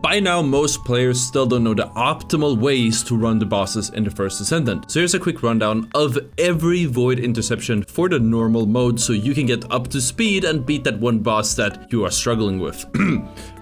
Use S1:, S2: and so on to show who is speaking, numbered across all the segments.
S1: By now, most players still don't know the optimal ways to run the bosses in the first Descendant. So here's a quick rundown of every Void Interception for the normal mode so you can get up to speed and beat that one boss that you are struggling with.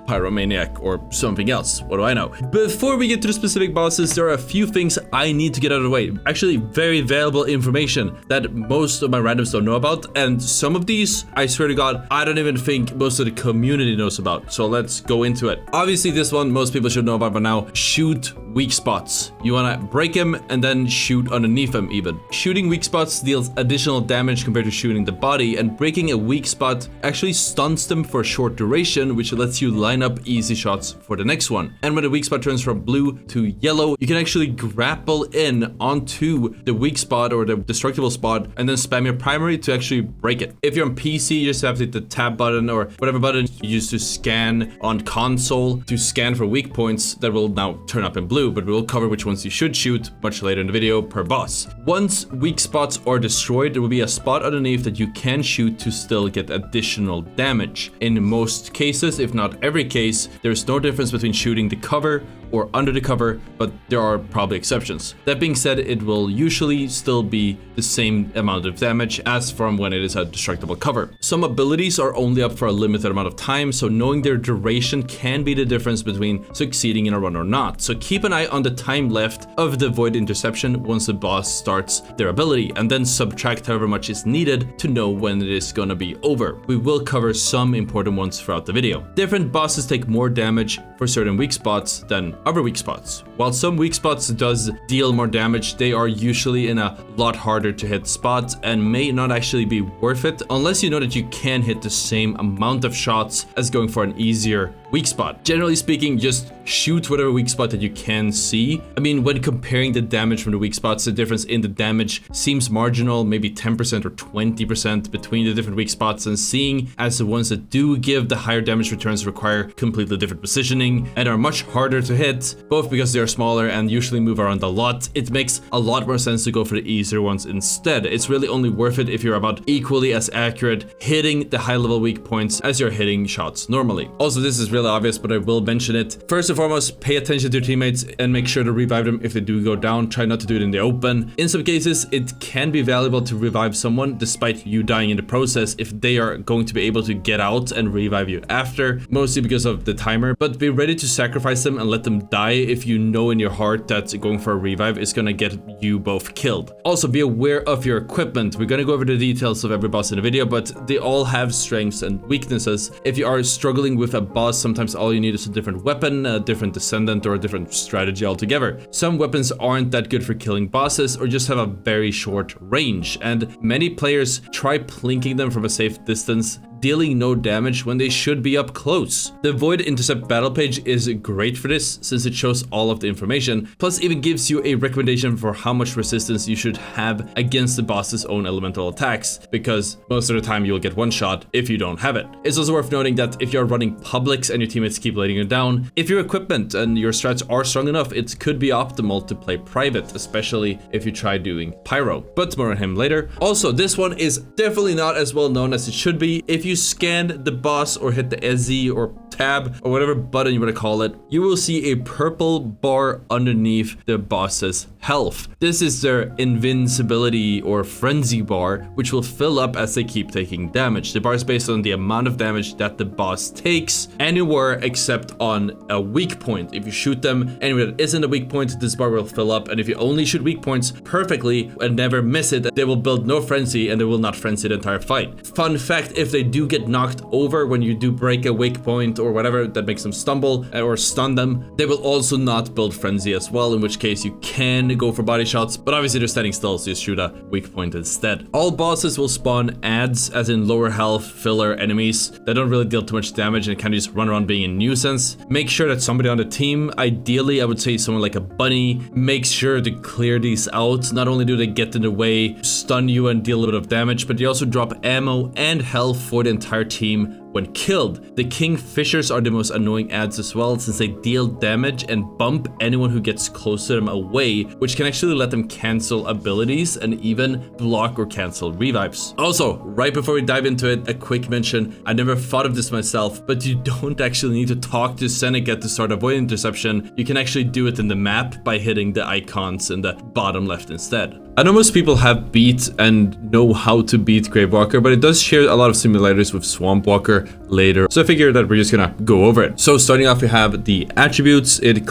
S1: Pyromaniac or something else, what do I know? Before we get to the specific bosses, there are a few things I need to get out of the way. Actually, very valuable information that most of my randoms don't know about, and some of these, I swear to God, I don't even think most of the community knows about. So let's go into it. Obviously, this one most people should know about by now. Shoot weak spots. You wanna break him and then shoot underneath him even. Shooting weak spots deals additional damage compared to shooting the body, and breaking a weak spot actually stuns them for a short duration, which lets you line up easy shots for the next one. And when the weak spot turns from blue to yellow, you can actually grapple in onto the weak spot or the destructible spot and then spam your primary to actually break it. If you're on PC, you just have to hit the tab button or whatever button you use to scan on console to scan for weak points that will now turn up in blue, but we will cover which ones you should shoot much later in the video per boss. Once weak spots are destroyed, there will be a spot underneath that you can shoot to still get additional damage. In most cases, if not every case, there's no difference between shooting the cover or under the cover, but there are probably exceptions. That being said, it will usually still be the same amount of damage as from when it is a destructible cover. Some abilities are only up for a limited amount of time, so knowing their duration can be the difference between succeeding in a run or not. So keep an eye on the time left of the Void Interception once the boss starts their ability, and then subtract however much is needed to know when it is gonna be over. We will cover some important ones throughout the video. Different bosses take more damage for certain weak spots than other weak spots. While some weak spots does deal more damage, they are usually in a lot harder to hit spots and may not actually be worth it unless you know that you can hit the same amount of shots as going for an easier weak spot. Generally speaking, just shoot whatever weak spot that you can see. I mean, when comparing the damage from the weak spots, the difference in the damage seems marginal, maybe 10% or 20% between the different weak spots, and seeing as the ones that do give the higher damage returns require completely different positioning and are much harder to hit, both because they are smaller and usually move around a lot, it makes a lot more sense to go for the easier ones instead. It's really only worth it if you're about equally as accurate hitting the high level weak points as you're hitting shots normally. Also, this is really obvious, but I will mention it. First and foremost, pay attention to your teammates and make sure to revive them if they do go down. Try not to do it in the open. In some cases, it can be valuable to revive someone despite you dying in the process if they are going to be able to get out and revive you after, mostly because of the timer. But be ready to sacrifice them and let them die if you know in your heart that going for a revive is gonna get you both killed. Also, be aware of your equipment. We're gonna go over the details of every boss in the video, but they all have strengths and weaknesses. If you are struggling with a boss, sometimes all you need is a different weapon, a different Descendant, or a different strategy altogether. Some weapons aren't that good for killing bosses or just have a very short range, and many players try plinking them from a safe distance, dealing no damage when they should be up close. The Void Intercept battle page is great for this since it shows all of the information, plus even gives you a recommendation for how much resistance you should have against the boss's own elemental attacks, because most of the time you'll get one shot if you don't have it. It's also worth noting that if you're running publics and your teammates keep letting you down, if your equipment and your strats are strong enough, it could be optimal to play private, especially if you try doing pyro, but more on him later. Also, this one is definitely not as well known as it should be. If you scan the boss or hit the SZ or tab or whatever button you want to call it, you will see a purple bar underneath the boss's health. This is their invincibility or frenzy bar, which will fill up as they keep taking damage. The bar is based on the amount of damage that the boss takes anywhere except on a weak point. If you shoot them anywhere that isn't a weak point, this bar will fill up, and if you only shoot weak points perfectly and never miss it, they will build no frenzy and they will not frenzy the entire fight. Fun fact, if they do get knocked over when you do break a weak point or whatever that makes them stumble or stun them, they will also not build frenzy as well, in which case you can go for body shots, but obviously they're standing still, so you shoot a weak point instead. All bosses will spawn adds, as in lower health filler enemies that don't really deal too much damage and kind of just run around being a nuisance. Make sure that somebody on the team, ideally I would say someone like a bunny, makes sure to clear these out. Not only do they get in the way, stun you and deal a little bit of damage, but they also drop ammo and health for the entire team when killed. The Kingfishers are the most annoying adds as well, since they deal damage and bump anyone who gets close to them away, which can actually let them cancel abilities and even block or cancel revives. Also, right before we dive into it, a quick mention. I never thought of this myself, but you don't actually need to talk to Seneca to start a void interception. You can actually do it in the map by hitting the icons in the bottom left instead. I know most people have beat and know how to beat Gravewalker, but it does share a lot of similarities with Swampwalker later, so I figured that we're just gonna go over it. So starting off, we have the attributes. It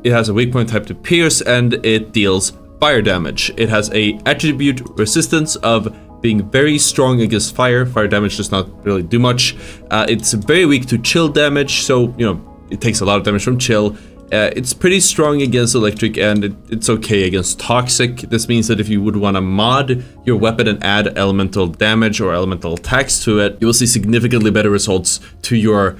S1: has a weak point type to pierce, and it deals fire damage. It has a attribute resistance of being very strong against fire. Fire damage does not really do much. It's very weak to chill damage, so it takes a lot of damage from chill. It's pretty strong against electric, and it's okay against toxic. This means that if you would want to mod your weapon and add elemental damage or elemental attacks to it, you will see significantly better results to your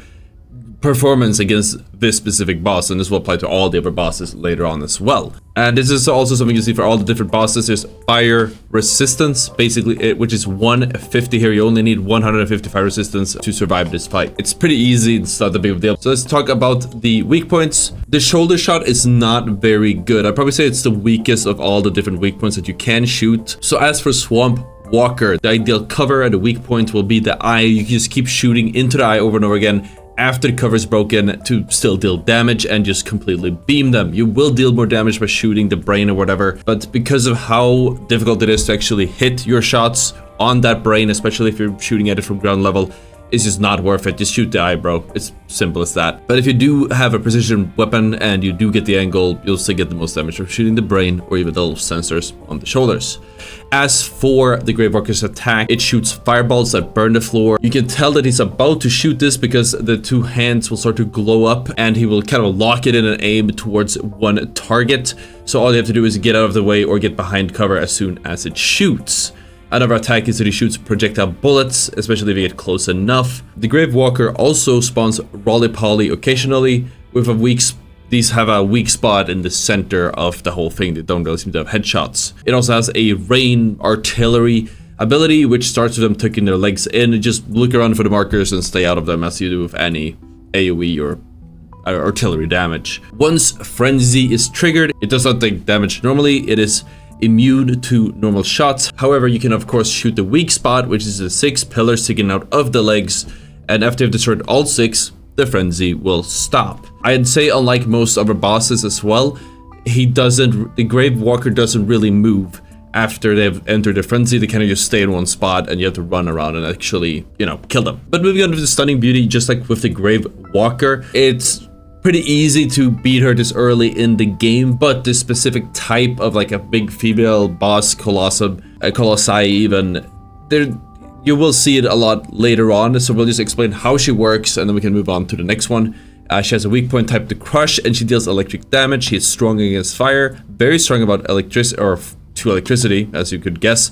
S1: performance against this specific boss, and this will apply to all the other bosses later on as well. And this is also something you see for all the different bosses. There's fire resistance, basically, which is 150 here. You only need 150 fire resistance to survive this fight. It's pretty easy, it's not a big of a deal. So let's talk about the weak points. The shoulder shot is not very good. I'd probably say it's the weakest of all the different weak points that you can shoot. So as for Swampwalker, the ideal cover at the weak point will be the eye. You can just keep shooting into the eye over and over again after the cover is broken to still deal damage and just completely beam them. You will deal more damage by shooting the brain or whatever, but because of how difficult it is to actually hit your shots on that brain, especially if you're shooting at it from ground level, it's just not worth it. Just shoot the eye, bro. It's simple as that. But if you do have a precision weapon and you do get the angle, you'll still get the most damage from shooting the brain or even the little sensors on the shoulders. As for the Gravewalker's attack, it shoots fireballs that burn the floor. You can tell that he's about to shoot this because the two hands will start to glow up, and he will kind of lock it in and aim towards one target. So all you have to do is get out of the way or get behind cover as soon as it shoots. Another attack is that he shoots projectile bullets, especially if you get close enough. The Gravewalker also spawns Roly-Poly occasionally with a weak These have a weak spot in the center of the whole thing. They don't really seem to have headshots. It also has a rain artillery ability, which starts with them tucking their legs in and just look around for the markers and stay out of them, as you do with any AoE or artillery damage. Once Frenzy is triggered, it does not take damage normally. It is immune to normal shots. However, you can of course shoot the weak spot, which is the 6 pillars sticking out of the legs, and after you've destroyed all 6, the frenzy will stop. I'd say, unlike most other bosses as well, the Gravewalker doesn't really move after they've entered the frenzy. They kind of just stay in one spot and you have to run around and actually, kill them. But moving on to the Stunning Beauty, just like with the Gravewalker, it's pretty easy to beat her this early in the game, but this specific type of like a big female boss, Colossi even, you will see it a lot later on, so we'll just explain how she works and then we can move on to the next one. She has a weak point type to Crush, and she deals electric damage. She is strong against fire, very strong about electricity, as you could guess,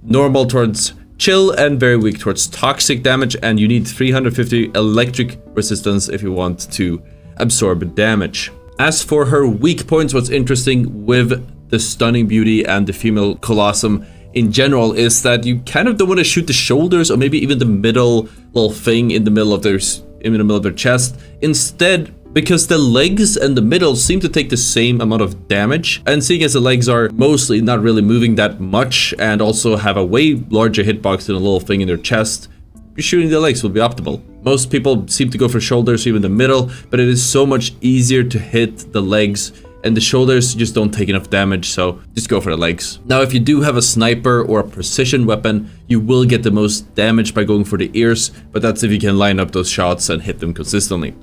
S1: normal towards chill, and very weak towards toxic damage, and you need 350 electric resistance if you want to absorb damage. As for her weak points, what's interesting with the Stunning Beauty and the female Colossum in general is that you kind of don't want to shoot the shoulders or maybe even the middle little thing in the middle of their chest. Instead, because the legs and the middle seem to take the same amount of damage, and seeing as the legs are mostly not really moving that much and also have a way larger hitbox than a little thing in their chest, shooting the legs will be optimal. Most people seem to go for shoulders, even the middle, but it is so much easier to hit the legs, and the shoulders just don't take enough damage, so just go for the legs. Now, if you do have a sniper or a precision weapon, you will get the most damage by going for the ears, but that's if you can line up those shots and hit them consistently.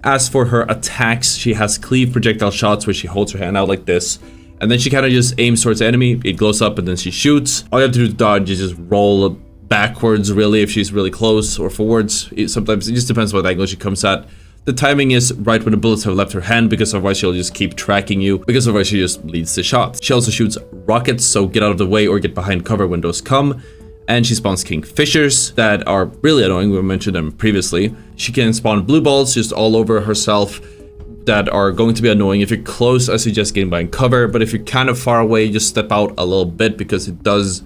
S1: As for her attacks, she has cleave projectile shots where she holds her hand out like this, and then she kind of just aims towards the enemy, it glows up, and then she shoots. All you have to do to dodge is just roll backwards, really, if she's really close, or forwards. Sometimes it just depends what angle she comes at. The timing is right when the bullets have left her hand, because otherwise she'll just keep tracking you, because otherwise she just leads the shots. She also shoots rockets, so get out of the way or get behind cover when those come. And she spawns Kingfishers that are really annoying. We mentioned them previously. She can spawn blue balls just all over herself that are going to be annoying. If you're close, I suggest getting behind cover, but if you're kind of far away, just step out a little bit, because it does,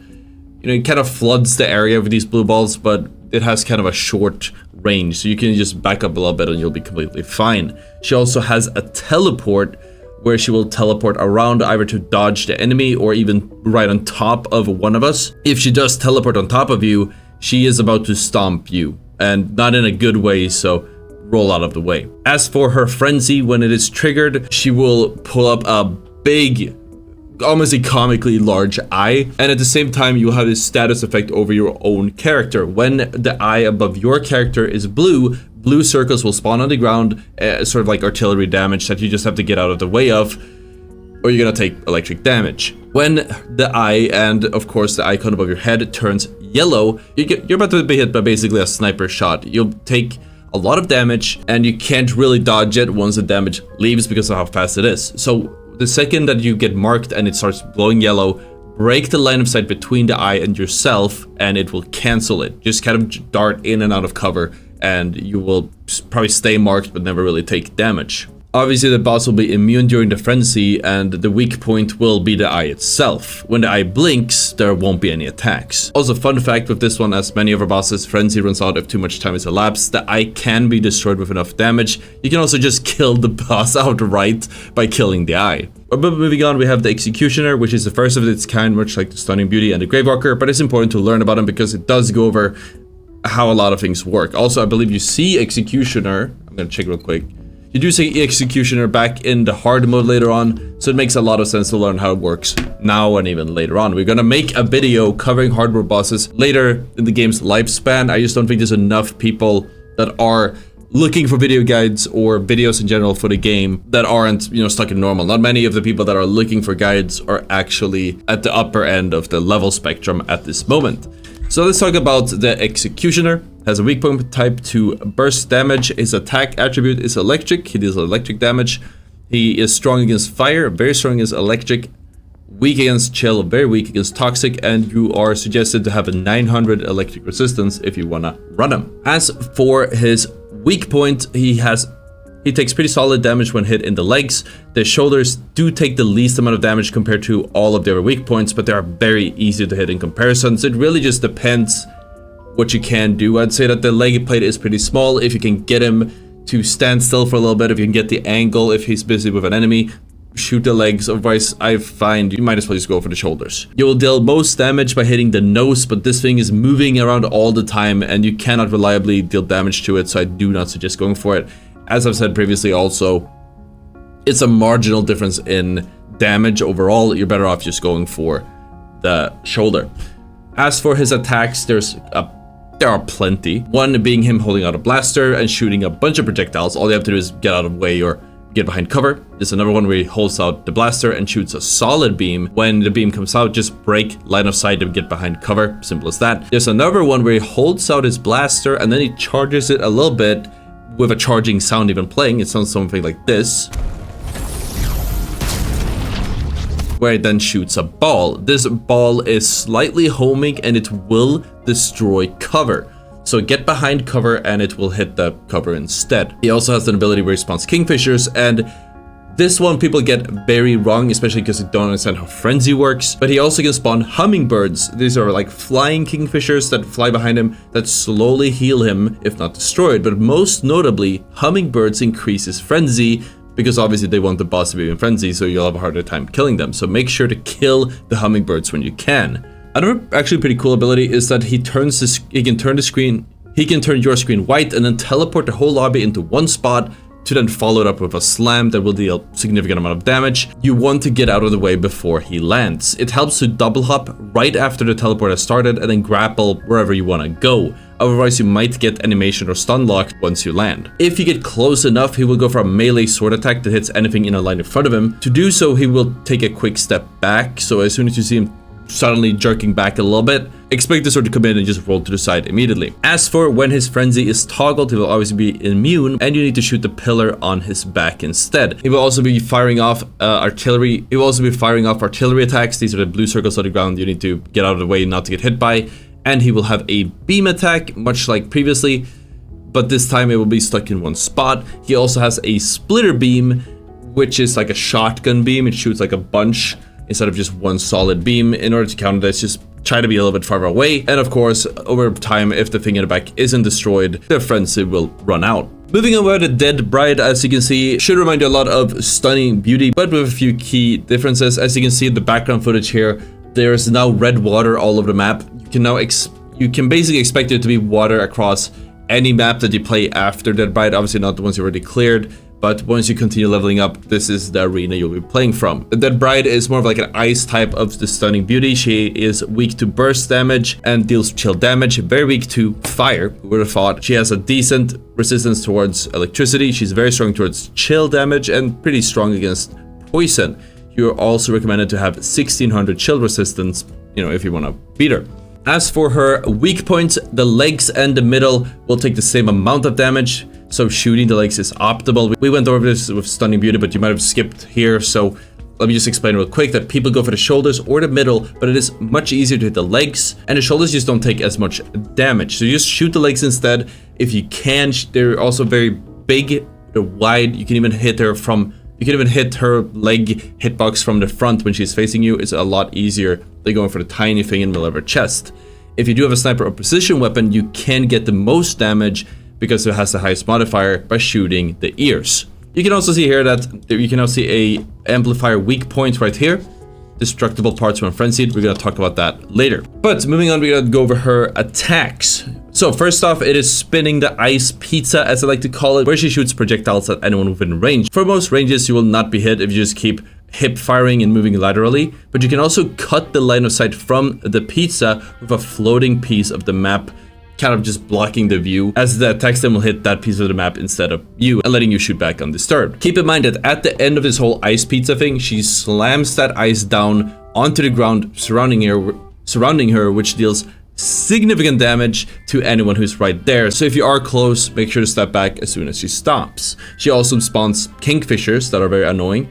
S1: it kind of floods the area with these blue balls, but it has kind of a short range, so you can just back up a little bit and you'll be completely fine. She also has a teleport where she will teleport around either to dodge the enemy or even right on top of one of us. If she does teleport on top of you, she is about to stomp you, and not in a good way, so roll out of the way. As for her frenzy, when it is triggered, she will pull up a big, almost a comically large eye, and at the same time you will have this status effect over your own character. When the eye above your character is blue, blue circles will spawn on the ground, sort of like artillery damage that you just have to get out of the way of, or you're gonna take electric damage. When the eye, and of course the icon above your head, turns yellow, you're about to be hit by basically a sniper shot. You'll take a lot of damage, and you can't really dodge it once the damage leaves because of how fast it is. So the second that you get marked and it starts glowing yellow, break the line of sight between the eye and yourself, and it will cancel it. Just kind of dart in and out of cover, and you will probably stay marked but never really take damage. Obviously the boss will be immune during the frenzy, and the weak point will be the eye itself. When the eye blinks, there won't be any attacks. Also, fun fact with this one, as many of our bosses, frenzy runs out if too much time has elapsed. The eye can be destroyed with enough damage. You can also just kill the boss outright by killing the eye. But moving on, we have the Executioner, which is the first of its kind, much like the Stunning Beauty and the Gravewalker, but it's important to learn about him because it does go over how a lot of things work. Also, I believe you see Executioner, I'm gonna check real quick. You do see Executioner back in the hard mode later on, so it makes a lot of sense to learn how it works now and even later on. We're gonna make a video covering hard mode bosses later in the game's lifespan. I just don't think there's enough people that are looking for video guides or videos in general for the game that aren't, you know, stuck in normal. Not many of the people that are looking for guides are actually at the upper end of the level spectrum at this moment. So let's talk about the Executioner. Has a weak point type to burst damage. His attack attribute is electric. He deals electric damage. He is strong against fire, very strong against electric, weak against chill, very weak against toxic, and you are suggested to have a 900 electric resistance if you wanna run him. As for his weak point, he takes pretty solid damage when hit in the legs. The shoulders do take the least amount of damage compared to all of the other weak points, but they are very easy to hit in comparison. So it really just depends what you can do. I'd say that the leg plate is pretty small. If you can get him to stand still for a little bit, if you can get the angle, if he's busy with an enemy, shoot the legs. Otherwise, I find you might as well just go for the shoulders. You will deal most damage by hitting the nose, but this thing is moving around all the time and you cannot reliably deal damage to it, so I do not suggest going for it. As I've said previously also, it's a marginal difference in damage overall. You're better off just going for the shoulder. As for his attacks, there are plenty. One being him holding out a blaster and shooting a bunch of projectiles. All you have to do is get out of the way or get behind cover. There's another one where he holds out the blaster and shoots a solid beam. When the beam comes out, just break line of sight and get behind cover. Simple as that. There's another one where he holds out his blaster and then he charges it a little bit with a charging sound even playing. It sounds something like this, where it then shoots a ball. This ball is slightly homing and it will destroy cover. So get behind cover and it will hit the cover instead. He also has an ability where he spawns kingfishers, and this one people get very wrong, especially because they don't understand how frenzy works. But he also can spawn hummingbirds. These are like flying kingfishers that fly behind him that slowly heal him, if not destroyed. But most notably, hummingbirds increase his frenzy, because obviously they want the boss to be in frenzy, so you'll have a harder time killing them. So make sure to kill the hummingbirds when you can. Another actually pretty cool ability is that he can turn your screen white and then teleport the whole lobby into one spot, to then follow it up with a slam that will deal a significant amount of damage. You want to get out of the way before he lands. It helps to double hop right after the teleport has started and then grapple wherever you want to go. Otherwise, you might get animation or stun locked once you land. If you get close enough, he will go for a melee sword attack that hits anything in a line in front of him. To do so, he will take a quick step back. So as soon as you see him suddenly jerking back a little bit, expect the sword to come in and just roll to the side immediately. As for when his frenzy is toggled, he will obviously be immune, and you need to shoot the pillar on his back instead. He will also be firing off artillery. He will also be firing off artillery attacks. These are the blue circles on the ground you need to get out of the way not to get hit by. And he will have a beam attack, much like previously, but this time it will be stuck in one spot. He also has a splitter beam, which is like a shotgun beam. It shoots like a bunch instead of just one solid beam. In order to counter this, just try to be a little bit farther away. And of course, over time, if the thing in the back isn't destroyed, the frenzy will run out. Moving over to Dead Bride, as you can see, should remind you a lot of Stunning Beauty, but with a few key differences. As you can see in the background footage here, there's now red water all over the map. You can basically expect there to be water across any map that you play after Dead Bride. Obviously not the ones you already cleared, but once you continue leveling up, this is the arena you'll be playing from. The Dead Bride is more of like an ice type of the Stunning Beauty. She is weak to burst damage and deals chill damage, very weak to fire. Who would have thought? She has a decent resistance towards electricity. She's very strong towards chill damage and pretty strong against poison. You're also recommended to have 1600 chill resistance, if you want to beat her. As for her weak points, the legs and the middle will take the same amount of damage, so shooting the legs is optimal. We went over this with Stunning Beauty, but you might have skipped here, so let me just explain real quick that people go for the shoulders or the middle, but it is much easier to hit the legs, and the shoulders just don't take as much damage. So you just shoot the legs instead. If you can, they're also very big, they're wide. You can even hit her leg hitbox from the front when she's facing you. It's a lot easier than going for the tiny thing in the middle of her chest. If you do have a sniper or precision weapon, you can get the most damage because it has the highest modifier by shooting the ears. You can also see here that you can now see a amplifier weak point right here. Destructible parts when frenzied. We're gonna talk about that later. But moving on, we're gonna go over her attacks. So first off, it is spinning the ice pizza, as I like to call it, where she shoots projectiles at anyone within range. For most ranges, you will not be hit if you just keep hip firing and moving laterally, but you can also cut the line of sight from the pizza with a floating piece of the map, kind of just blocking the view, as the attack stem will hit that piece of the map instead of you and letting you shoot back undisturbed. Keep in mind that at the end of this whole ice pizza thing, she slams that ice down onto the ground surrounding her, which deals significant damage to anyone who's right there. So if you are close, make sure to step back as soon as she stops. She also spawns kingfishers that are very annoying.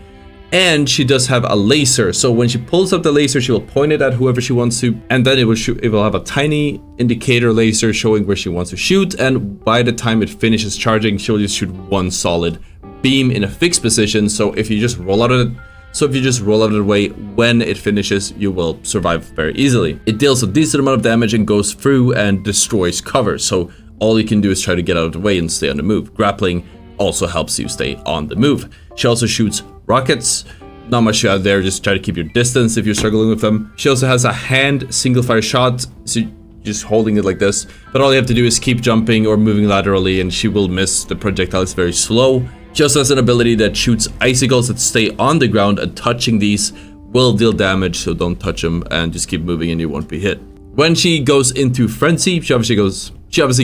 S1: And she does have a laser, so when she pulls up the laser, she will point it at whoever she wants to, and then it will have a tiny indicator laser showing where she wants to shoot, and by the time it finishes charging, she'll just shoot one solid beam in a fixed position. So if you just roll out of the way when it finishes, you will survive very easily. It deals a decent amount of damage and goes through and destroys cover, so all you can do is try to get out of the way and stay on the move. Grappling also helps you stay on the move. She also shoots rockets. Not much out there, just try to keep your distance if you're struggling with them. She also has a hand single fire shot, so you're just holding it like this, but all you have to do is keep jumping or moving laterally and she will miss. The projectile is very slow. She also has an ability that shoots icicles that stay on the ground, and touching these will deal damage, so don't touch them and just keep moving and you won't be hit. When she goes into frenzy, she obviously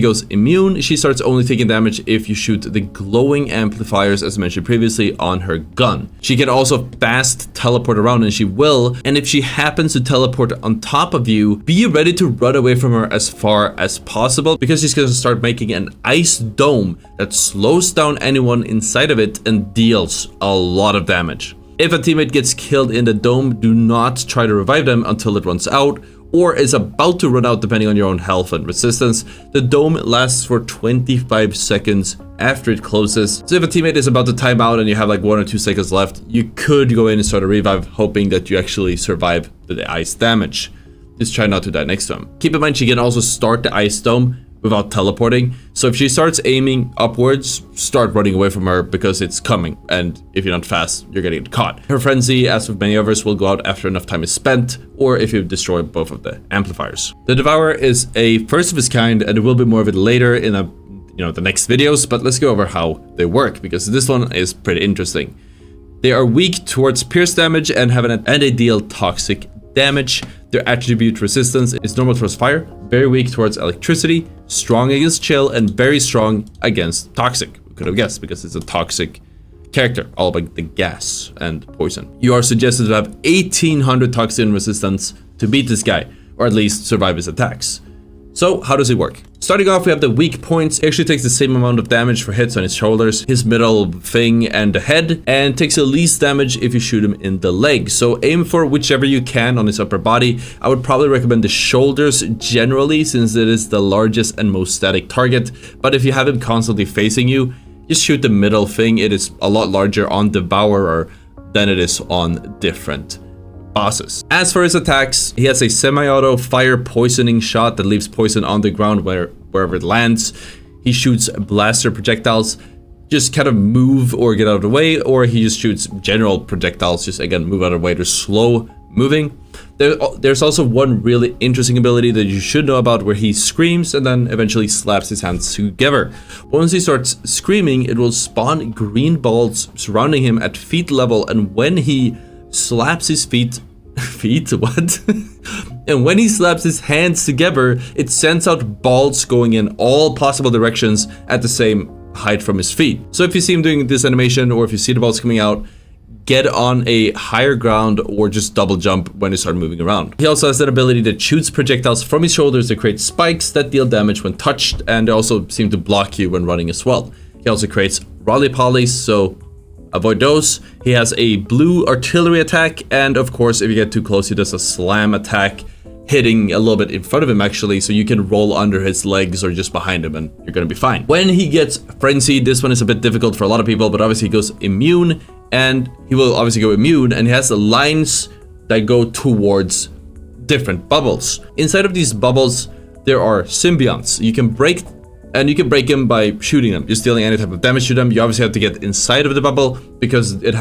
S1: goes immune. She starts only taking damage if you shoot the glowing amplifiers, as mentioned previously, on her gun. She can also fast teleport around, and she will. And if she happens to teleport on top of you, be ready to run away from her as far as possible, because she's going to start making an ice dome that slows down anyone inside of it and deals a lot of damage. If a teammate gets killed in the dome, do not try to revive them until it runs out, or is about to run out depending on your own health and resistance. The dome lasts for 25 seconds after it closes. So if a teammate is about to time out and you have like 1 or 2 seconds left, you could go in and start a revive, hoping that you actually survive the ice damage. Just try not to die next to him. Keep in mind, she can also start the ice dome without teleporting. So if she starts aiming upwards, start running away from her because it's coming. And if you're not fast, you're getting caught. Her frenzy, as with many others, will go out after enough time is spent, or if you destroy both of the amplifiers. The Devourer is a first of its kind, and there will be more of it later in the next videos, but let's go over how they work, because this one is pretty interesting. They are weak towards pierce damage and they deal toxic damage. Their attribute resistance is normal towards fire, very weak towards electricity, strong against chill, and very strong against toxic. We could have guessed, because it's a toxic character, all about the gas and poison. You are suggested to have 1800 toxin resistance to beat this guy, or at least survive his attacks. So how does it work? Starting off, we have the weak points. It actually takes the same amount of damage for hits on his shoulders, his middle thing, and the head, and takes the least damage if you shoot him in the leg. So aim for whichever you can on his upper body. I would probably recommend the shoulders generally, since it is the largest and most static target. But if you have him constantly facing you, just shoot the middle thing. It is a lot larger on Devourer than it is on different bosses. As for his attacks, he has a semi-auto fire poisoning shot that leaves poison on the ground wherever it lands. He shoots blaster projectiles, just kind of move or get out of the way, or he just shoots general projectiles, just again move out of the way. They're slow moving. There's also one really interesting ability that you should know about where he screams and then eventually slaps his hands together. Once he starts screaming, it will spawn green balls surrounding him at feet level, and when he slaps his what? And when he slaps his hands together, it sends out balls going in all possible directions at the same height from his feet. So if you see him doing this animation, or if you see the balls coming out, get on a higher ground or just double jump when you start moving around. He also has that ability that shoots projectiles from his shoulders that create spikes that deal damage when touched, and they also seem to block you when running as well. He also creates roly-polies, so avoid those. He has a blue artillery attack, and of course if you get too close he does a slam attack, hitting a little bit in front of him actually, so you can roll under his legs or just behind him and you're gonna be fine. When he gets frenzied, this one is a bit difficult for a lot of people, but obviously he goes immune, and he will obviously go immune, and he has the lines that go towards different bubbles. Inside of these bubbles there are symbionts. You can break them by shooting them, just dealing any type of damage to them. You obviously have to get inside of the bubble because it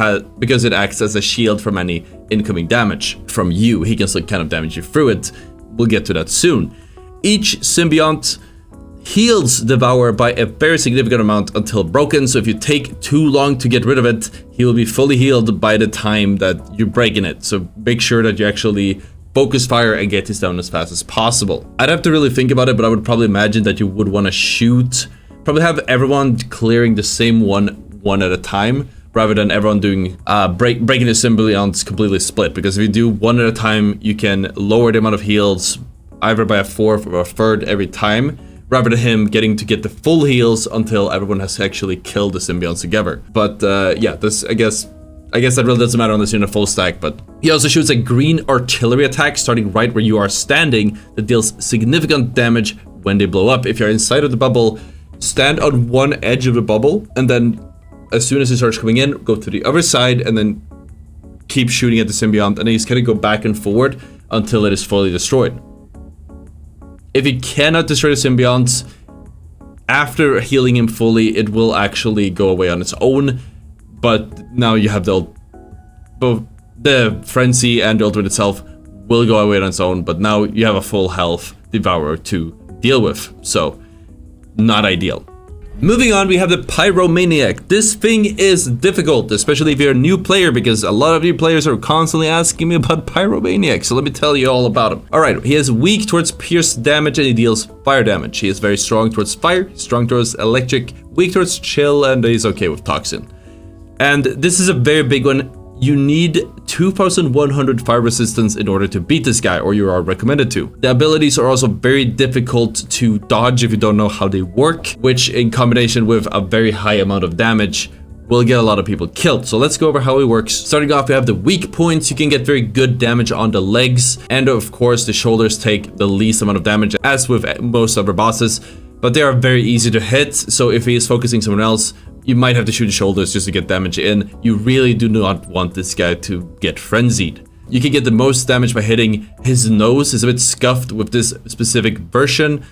S1: acts as a shield from any incoming damage from you. He can still kind of damage you through it. We'll get to that soon. Each symbiont heals Devourer by a very significant amount until broken, so if you take too long to get rid of it, he will be fully healed by the time that you're breaking it. So make sure that you actually focus fire and get this down as fast as possible. I'd have to really think about it, but I would probably imagine that you would want to shoot, probably have everyone clearing the same one at a time, rather than everyone doing breaking the symbionts completely split, because if you do one at a time, you can lower the amount of heals either by a fourth or a third every time, rather than him getting to get the full heals until everyone has actually killed the symbionts together. But yeah, this I guess that really doesn't matter unless you're in a full stack. But he also shoots a green artillery attack starting right where you are standing that deals significant damage when they blow up. If you're inside of the bubble, stand on one edge of the bubble, and then as soon as it starts coming in, go to the other side and then keep shooting at the symbiont, and then he's gonna go back and forward until it is fully destroyed. If you cannot destroy the symbionts, after healing him fully, it will actually go away on its own. But now you have both the frenzy and the ultimate itself will go away on its own, but now you have a full health Devourer to deal with, so not ideal. Moving on, we have the Pyromaniac. This thing is difficult, especially if you're a new player, because a lot of new players are constantly asking me about Pyromaniac, so let me tell you all about him. Alright, he is weak towards pierce damage and he deals fire damage. He is very strong towards fire, strong towards electric, weak towards chill, and he's okay with toxin. And this is a very big one. You need 2100 fire resistance in order to beat this guy, or you are recommended to. The abilities are also very difficult to dodge if you don't know how they work, which in combination with a very high amount of damage will get a lot of people killed. So let's go over how it works. Starting off, we have the weak points. You can get very good damage on the legs, and of course the shoulders take the least amount of damage, as with most other bosses, but they are very easy to hit. So if he is focusing someone else, you might have to shoot the shoulders just to get damage in. You really do not want this guy to get frenzied. You can get the most damage by hitting his nose. It's a bit scuffed with this specific version,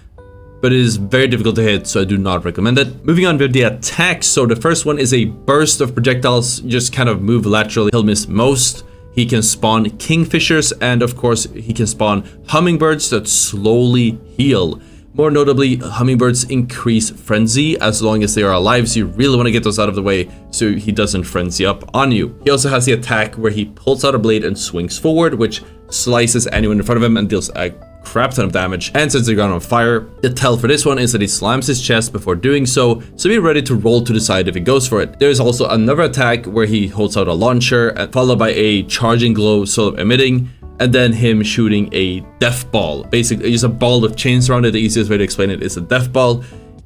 S1: but it is very difficult to hit, so I do not recommend it. Moving on with the attacks. So the first one is a burst of projectiles. You just kind of move laterally. He'll miss most. He can spawn kingfishers, and of course he can spawn hummingbirds that slowly heal. More notably, hummingbirds increase frenzy as long as they are alive, so you really want to get those out of the way so he doesn't frenzy up on you. He also has the attack where he pulls out a blade and swings forward, which slices anyone in front of him and deals a crap ton of damage and sets the ground on fire. The tell for this one is that he slams his chest before doing so be ready to roll to the side if he goes for it. There is also another attack where he holds out a launcher, followed by a charging glow sort of emitting, and then him shooting a death ball. Basically, just a ball with chains around it. The easiest way to explain it is a death ball.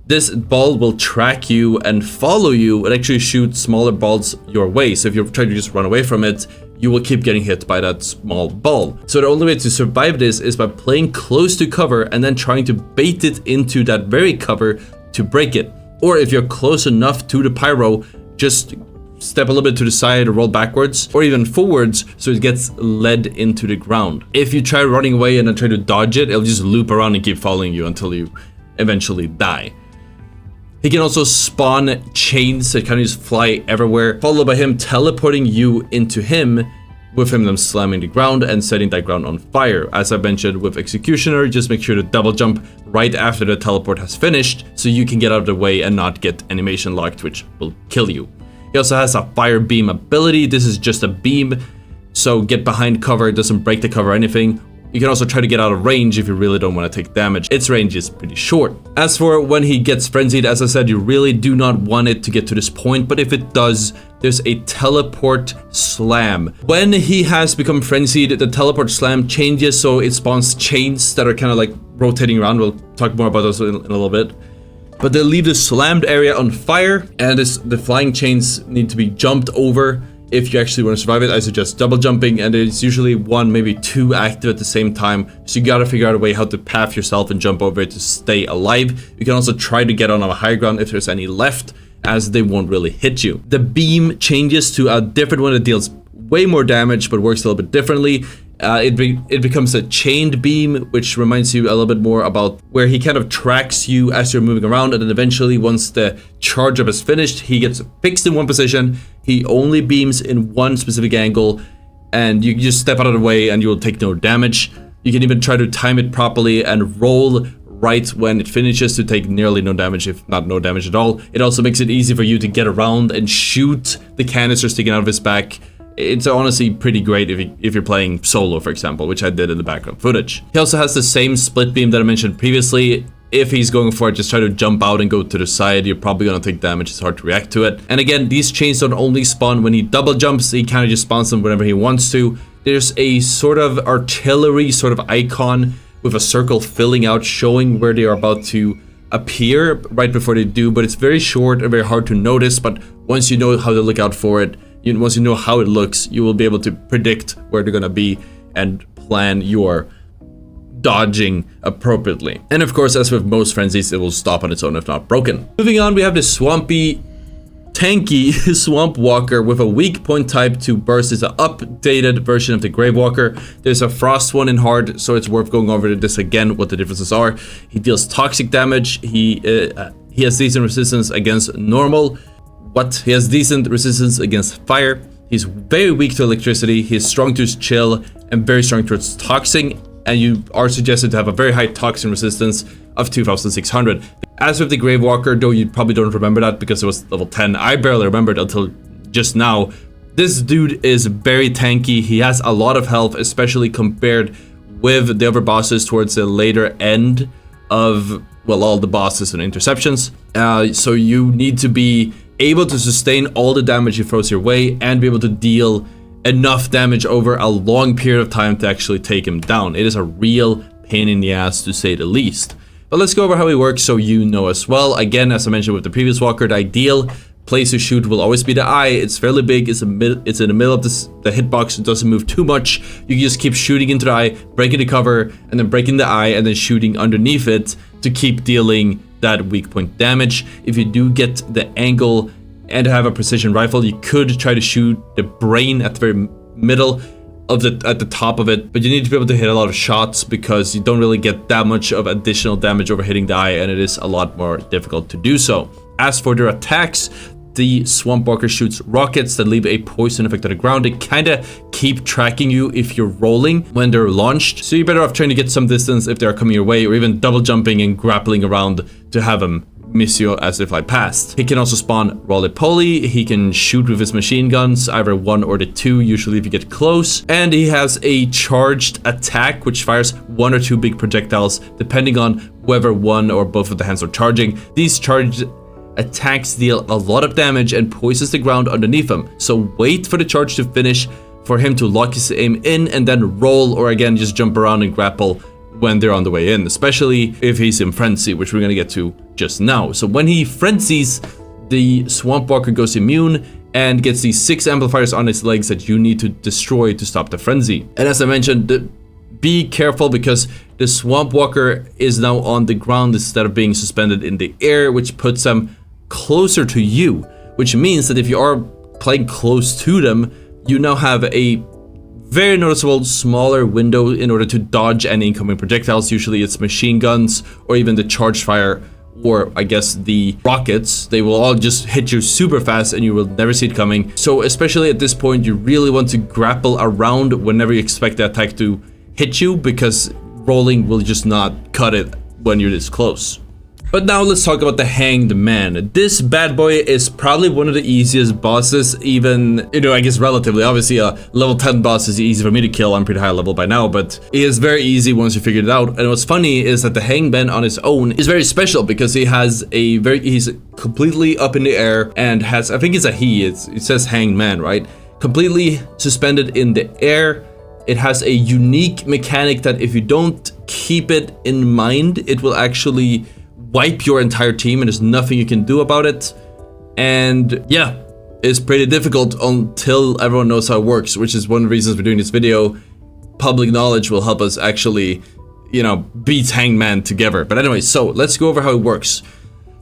S1: This ball will track you and follow you and actually shoot smaller balls your way. So if you're trying to just run away from it, you will keep getting hit by that small ball. So the only way to survive this is by playing close to cover and then trying to bait it into that very cover to break it. Or if you're close enough to the pyro, just step a little bit to the side or roll backwards or even forwards so it gets led into the ground. If you try running away and then try to dodge it, it'll just loop around and keep following you until you eventually die. He can also spawn chains that kind of just fly everywhere, followed by him teleporting you into him, with him then slamming the ground and setting that ground on fire. As I mentioned with Executioner, just make sure to double jump right after the teleport has finished so you can get out of the way and not get animation locked, which will kill you. He also has a fire beam ability. This is just a beam, so get behind cover, it doesn't break the cover or anything. You can also try to get out of range if you really don't want to take damage. Its range is pretty short. As for when he gets frenzied, as I said, you really do not want it to get to this point, but if it does, there's a teleport slam. When he has become frenzied, the teleport slam changes, so it spawns chains that are kind of like rotating around. We'll talk more about those in a little bit. But they leave the slammed area on fire, and the flying chains need to be jumped over. If you actually want to survive it, I suggest double jumping, and it's usually one, maybe two active at the same time. So you gotta figure out a way how to path yourself and jump over it to stay alive. You can also try to get on a high ground if there's any left, as they won't really hit you. The beam changes to a different one that deals way more damage, but works a little bit differently. It becomes a chained beam, which reminds you a little bit more about where he kind of tracks you as you're moving around, and then eventually once the charge up is finished, he gets fixed in one position. He only beams in one specific angle, and you just step out of the way and you will take no damage. You can even try to time it properly and roll right when it finishes to take nearly no damage, if not no damage at all. It also makes it easy for you to get around and shoot the canister sticking out of his back. It's honestly pretty great if you're playing solo, for example, which I did in the background footage. He also has the same split beam that I mentioned previously. If he's going for it, just try to jump out and go to the side. You're probably going to take damage. It's hard to react to it. And again, these chains don't only spawn when he double jumps. He kind of just spawns them whenever he wants to. There's a sort of artillery sort of icon with a circle filling out, showing where they are about to appear right before they do. But it's very short and very hard to notice. But once you know how to look out for it, once you know how it looks, you will be able to predict where they're going to be and plan your dodging appropriately. And of course, as with most frenzies, it will stop on its own if not broken. Moving on, we have the swampy, tanky Swamp Walker with a weak point type to burst. Is an updated version of the Grave Walker. There's a frost one in hard, so it's worth going over this again, what the differences are. He deals toxic damage. He has decent resistance against normal. He has decent resistance against fire. He's very weak to electricity. He's strong to chill and very strong towards toxin. And you are suggested to have a very high toxin resistance of 2600. As with the Grave Walker, though you probably don't remember that because it was level 10. I barely remembered until just now. This dude is very tanky. He has a lot of health, especially compared with the other bosses towards the later end of, well, all the bosses and interceptions. So you need to be able to sustain all the damage he throws your way and be able to deal enough damage over a long period of time to actually take him down. It is a real pain in the ass, to say the least. But let's go over how he works so you know as well. Again, as I mentioned with the previous walker, the ideal place to shoot will always be the eye. It's fairly big. It's in the middle of the hitbox. It doesn't move too much. You can just keep shooting into the eye, breaking the cover, and then breaking the eye, and then shooting underneath it to keep dealing that weak point damage. If you do get the angle and have a precision rifle, you could try to shoot the brain at the very middle of at the top of it, but you need to be able to hit a lot of shots because you don't really get that much of additional damage over hitting the eye, and it is a lot more difficult to do so. As for their attacks, the Swamp Walker shoots rockets that leave a poison effect on the ground. They kind of keep tracking you if you're rolling when they're launched, so you're better off trying to get some distance if they're coming your way, or even double jumping and grappling around to have them miss you as they fly past. He can also spawn roly-poly. He can shoot with his machine guns, either one or the two, usually if you get close. And he has a charged attack, which fires one or two big projectiles, depending on whether one or both of the hands are charging. These charged attacks deal a lot of damage and poisons the ground underneath him. So wait for the charge to finish for him to lock his aim in and then roll, or again, just jump around and grapple when they're on the way in, especially if he's in frenzy, which we're gonna get to just now. So when he frenzies, the Swamp Walker goes immune and gets these 6 amplifiers on his legs that you need to destroy to stop the frenzy. And as I mentioned, be careful because the Swamp Walker is now on the ground instead of being suspended in the air, which puts him closer to you, which means that if you are playing close to them, you now have a very noticeable smaller window in order to dodge any incoming projectiles. Usually it's machine guns or even the charge fire, or I guess the rockets. They will all just hit you super fast and you will never see it coming. So especially at this point, you really want to grapple around whenever you expect the attack to hit you, because rolling will just not cut it when you're this close. But now let's talk about the Hanged Man. This bad boy is probably one of the easiest bosses, even, I guess relatively. Obviously a level 10 boss is easy for me to kill. I'm pretty high level by now, but it is very easy once you figure it out. And what's funny is that the Hanged Man on his own is very special, because he's completely up in the air and has, I think it's a he, it says Hanged Man, right? Completely suspended in the air. It has a unique mechanic that if you don't keep it in mind, it will actually wipe your entire team and there's nothing you can do about it. And yeah, it's pretty difficult until everyone knows how it works, which is one of the reasons we're doing this video. Public knowledge will help us actually, beat Hanged Man together. But anyway, so let's go over how it works.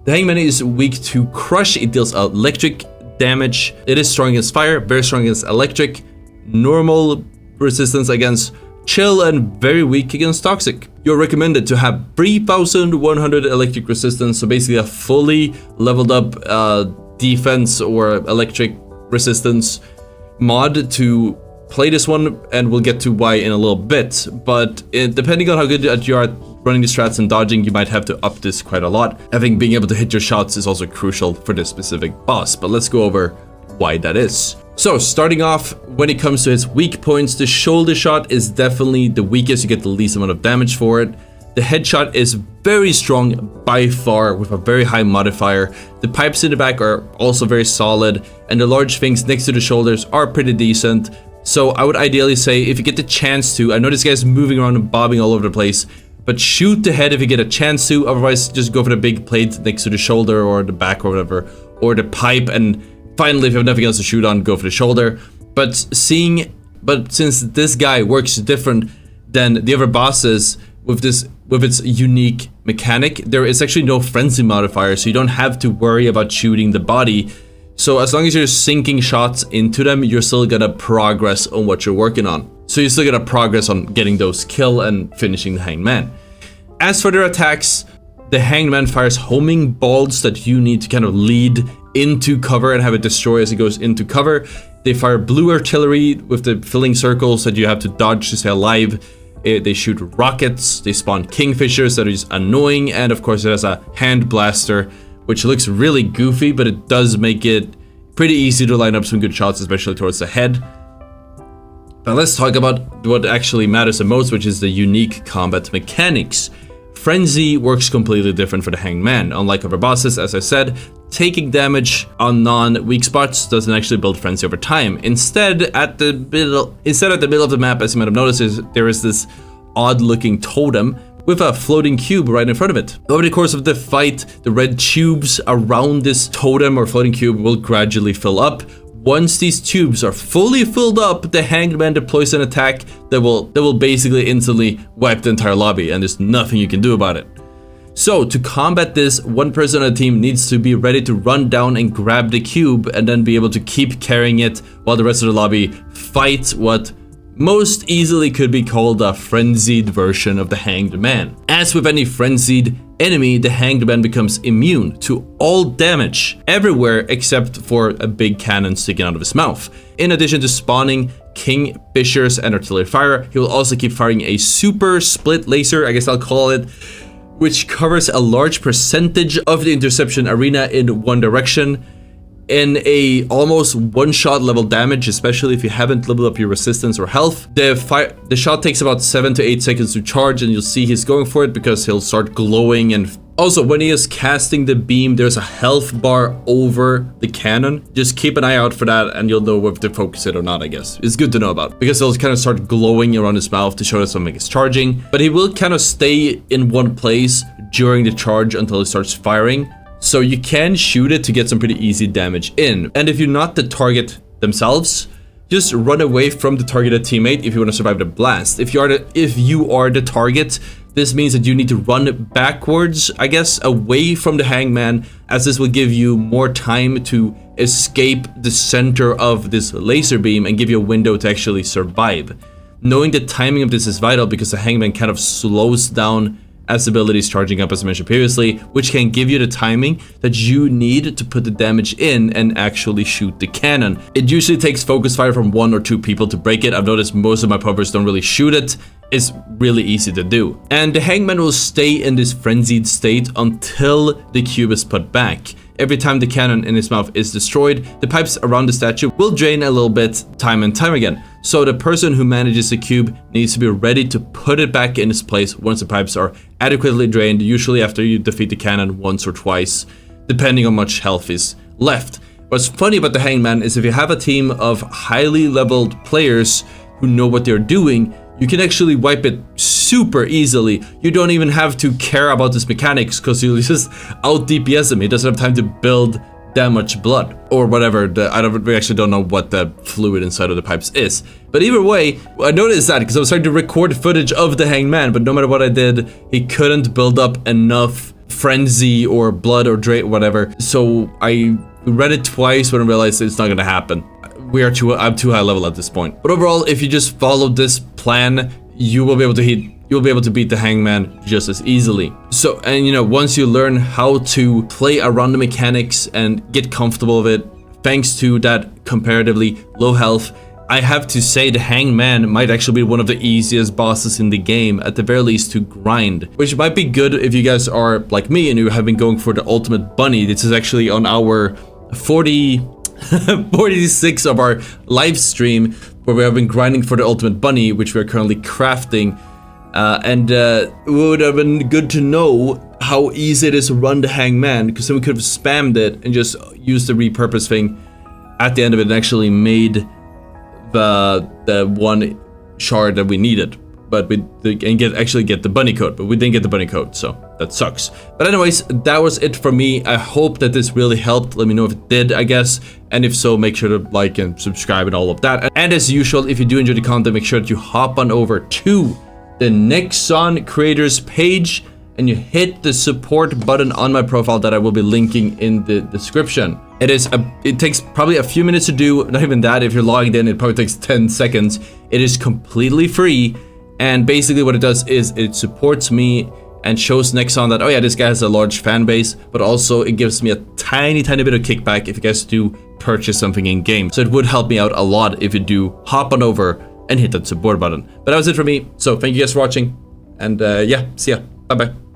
S1: The Hanged Man is weak to crush. It deals electric damage. It is strong against fire, very strong against electric, normal resistance against chill, and very weak against toxic. You're recommended to have 3100 electric resistance, so basically a fully leveled up defense or electric resistance mod to play this one, and we'll get to why in a little bit. But depending on how good you are at running the strats and dodging, you might have to up this quite a lot. I think being able to hit your shots is also crucial for this specific boss, but let's go over why that is. So starting off, when it comes to its weak points, the shoulder shot is definitely the weakest. You get the least amount of damage for it. The headshot is very strong by far with a very high modifier. The pipes in the back are also very solid, and the large things next to the shoulders are pretty decent. So I would ideally say, if you get the chance to, I know this guy's moving around and bobbing all over the place, but shoot the head if you get a chance to. Otherwise, just go for the big plate next to the shoulder or the back or whatever, or the pipe, and finally, if you have nothing else to shoot on, go for the shoulder. But since this guy works different than the other bosses with its unique mechanic, there is actually no frenzy modifier, so you don't have to worry about shooting the body. So as long as you're sinking shots into them, you're still gonna progress on what you're working on. So you're still gonna progress on getting those kill and finishing the Hanged Man. As for their attacks, the Hanged Man fires homing bolts that you need to kind of lead into cover and have it destroy as it goes into cover. They fire blue artillery with the filling circles that you have to dodge to stay alive. They shoot rockets. They spawn kingfishers that are just annoying. And of course it has a hand blaster, which looks really goofy, but it does make it pretty easy to line up some good shots, especially towards the head. Now let's talk about what actually matters the most, which is the unique combat mechanics. Frenzy works completely different for the Hanged Man. Unlike other bosses, as I said, taking damage on non-weak spots doesn't actually build frenzy over time. Instead, at the middle of the map, as you might have noticed, there is this odd-looking totem with a floating cube right in front of it. Over the course of the fight, the red tubes around this totem or floating cube will gradually fill up. Once these tubes are fully filled up, the Hanged Man deploys an attack that will basically instantly wipe the entire lobby, and there's nothing you can do about it. So to combat this, one person on the team needs to be ready to run down and grab the cube and then be able to keep carrying it while the rest of the lobby fights what most easily could be called a frenzied version of the Hanged Man. As with any frenzied enemy, the Hanged Man becomes immune to all damage everywhere except for a big cannon sticking out of his mouth. In addition to spawning kingfishers and artillery fire, he will also keep firing a super split laser, I guess I'll call it, which covers a large percentage of the interception arena in one direction. In a almost one-shot level damage, especially if you haven't leveled up your resistance or health. The shot takes about 7 to 8 seconds to charge, and you'll see he's going for it because he'll start glowing. And also, when he is casting the beam, there's a health bar over the cannon. Just keep an eye out for that, and you'll know if to focus it or not, I guess. It's good to know about, because he'll kind of start glowing around his mouth to show that something is charging. But he will kind of stay in one place during the charge until he starts firing. So you can shoot it to get some pretty easy damage in. And if you're not the target themselves, just run away from the targeted teammate if you want to survive the blast. If you are the target, this means that you need to run backwards, I guess, away from the Hanged Man, as this will give you more time to escape the center of this laser beam and give you a window to actually survive. Knowing the timing of this is vital because the hangman kind of slows down as abilities charging up, as I mentioned previously, which can give you the timing that you need to put the damage in and actually shoot the cannon. It usually takes focus fire from 1 or 2 people to break it. I've noticed most of my puppers don't really shoot it. It's really easy to do. And the hangman will stay in this frenzied state until the cube is put back. Every time the cannon in his mouth is destroyed, the pipes around the statue will drain a little bit time and time again. So the person who manages the cube needs to be ready to put it back in its place once the pipes are adequately drained, usually after you defeat the cannon once or twice, depending on how much health is left. What's funny about the hangman is if you have a team of highly leveled players who know what they're doing, you can actually wipe it super easily. You don't even have to care about his mechanics because you'll just out DPS him. He doesn't have time to build that much blood or whatever. We actually don't know what the fluid inside of the pipes is. But either way, I noticed that because I was trying to record footage of the hangman, but no matter what I did, he couldn't build up enough frenzy or blood or drain, whatever. So I read it twice when I realized it's not gonna happen. I'm too high level at this point. But overall, if you just follow this plan, you will be able to beat the hangman just as easily. So, and you know, once you learn how to play around the mechanics and get comfortable with it, thanks to that comparatively low health, I have to say the hangman might actually be one of the easiest bosses in the game, at the very least to grind. Which might be good if you guys are like me and you have been going for the ultimate bunny. This is actually on our 46 of our live stream where we have been grinding for the ultimate bunny, which we are currently crafting, and it would have been good to know how easy it is to run the hangman, because then we could have spammed it and just used the repurpose thing at the end of it and actually made the one shard that we needed, but actually get the bunny code, but we didn't get the bunny code, so that sucks. But anyways, that was it for me. I hope that this really helped. Let me know if it did, I guess, and if so, make sure to like and subscribe and all of that. And as usual, if you do enjoy the content, make sure that you hop on over to the Nexon creators page and you hit the support button on my profile that I will be linking in the description. It takes probably a few minutes to do, not even that. If you're logged in, it probably takes 10 seconds. It is completely free, and basically what it does is it supports me and shows Nexon that, oh yeah, this guy has a large fan base, but also it gives me a tiny bit of kickback if you guys do purchase something in game. So it would help me out a lot if you do hop on over and hit that support button. But that was it for me. So thank you guys for watching, and yeah, see ya. Bye bye.